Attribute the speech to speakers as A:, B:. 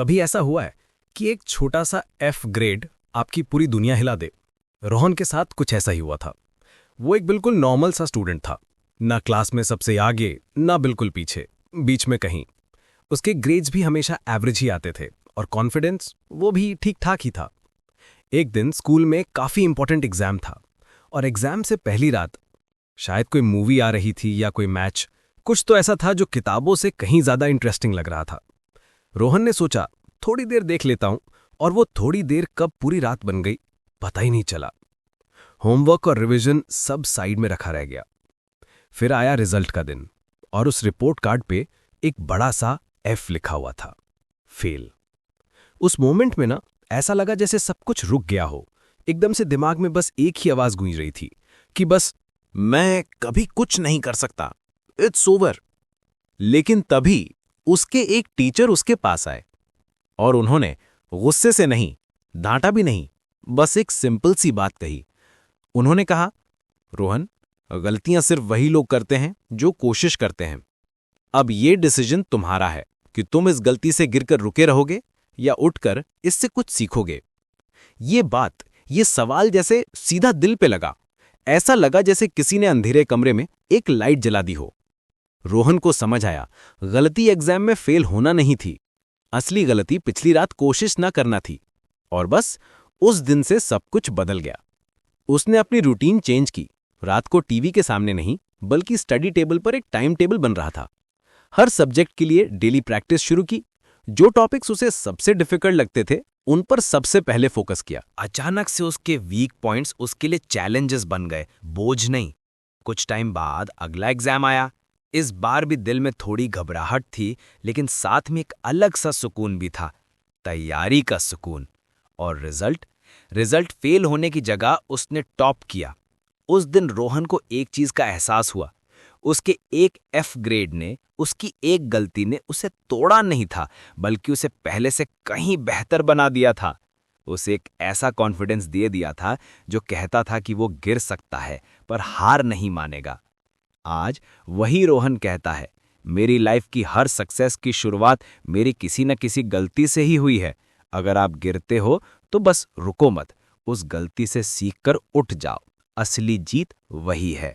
A: कभी ऐसा हुआ है कि एक छोटा सा एफ ग्रेड आपकी पूरी दुनिया हिला दे? रोहन के साथ कुछ ऐसा ही हुआ था। वो एक बिल्कुल नॉर्मल सा स्टूडेंट था, ना क्लास में सबसे आगे ना बिल्कुल पीछे, बीच में कहीं। उसके ग्रेड्स भी हमेशा एवरेज ही आते थे और कॉन्फिडेंस वो भी ठीक ठाक ही था। एक दिन स्कूल में काफ़ी इंपॉर्टेंट एग्जाम था और एग्जाम से पहली रात शायद कोई मूवी आ रही थी या कोई मैच, कुछ तो ऐसा था जो किताबों से कहीं ज़्यादा इंटरेस्टिंग लग रहा था। रोहन ने सोचा थोड़ी देर देख लेता हूं, और वो थोड़ी देर कब पूरी रात बन गई पता ही नहीं चला। होमवर्क और रिवीजन सब साइड में रखा रह गया। फिर आया रिजल्ट का दिन और उस रिपोर्ट कार्ड पे एक बड़ा सा एफ लिखा हुआ था, फेल। उस मोमेंट में ना ऐसा लगा जैसे सब कुछ रुक गया हो। एकदम से दिमाग में बस एक ही आवाज गूंज रही थी कि बस
B: मैं कभी कुछ नहीं कर सकता, इट्स ओवर। लेकिन तभी उसके एक टीचर उसके पास आए और उन्होंने गुस्से से नहीं, डांटा भी नहीं, बस एक सिंपल सी बात कही। उन्होंने कहा, रोहन, गलतियां सिर्फ वही लोग करते हैं जो कोशिश करते हैं। अब ये डिसीजन तुम्हारा है कि तुम इस गलती से गिरकर रुके रहोगे या उठकर इससे कुछ सीखोगे। ये बात, ये सवाल जैसे सीधा दिल पे लगा। ऐसा लगा जैसे किसी ने अंधेरे कमरे में एक लाइट जला दी हो। रोहन को समझ आया, गलती एग्जाम में फेल होना नहीं थी, असली गलती पिछली रात कोशिश न करना थी। और बस उस दिन से सब कुछ बदल गया। उसने अपनी रूटीन चेंज की। रात को टीवी के सामने नहीं, बल्कि स्टडी टेबल पर एक टाइम टेबल बन रहा था। हर सब्जेक्ट के लिए डेली प्रैक्टिस शुरू की। जो टॉपिक्स उसे सबसे डिफिकल्ट लगते थे उन पर सबसे पहले फोकस किया। अचानक से उसके वीक पॉइंट्स उसके लिए चैलेंजेस बन गए, बोझ नहीं। कुछ टाइम बाद अगला एग्जाम आया। इस बार भी दिल में थोड़ी घबराहट थी, लेकिन साथ में एक अलग सा सुकून भी था, तैयारी का सुकून। और रिजल्ट फेल होने की जगह उसने टॉप किया। उस दिन रोहन को एक चीज का एहसास हुआ, उसके एक एफ ग्रेड ने, उसकी एक गलती ने उसे तोड़ा नहीं था, बल्कि उसे पहले से कहीं बेहतर बना दिया था। उसे एक ऐसा कॉन्फिडेंस दे दिया था जो कहता था कि वो गिर सकता है पर हार नहीं मानेगा। आज वही रोहन कहता है, मेरी लाइफ की हर सक्सेस की शुरुआत मेरी किसी न किसी गलती से ही हुई है। अगर आप गिरते हो तो बस रुको मत, उस गलती से सीखकर उठ जाओ। असली जीत वही है।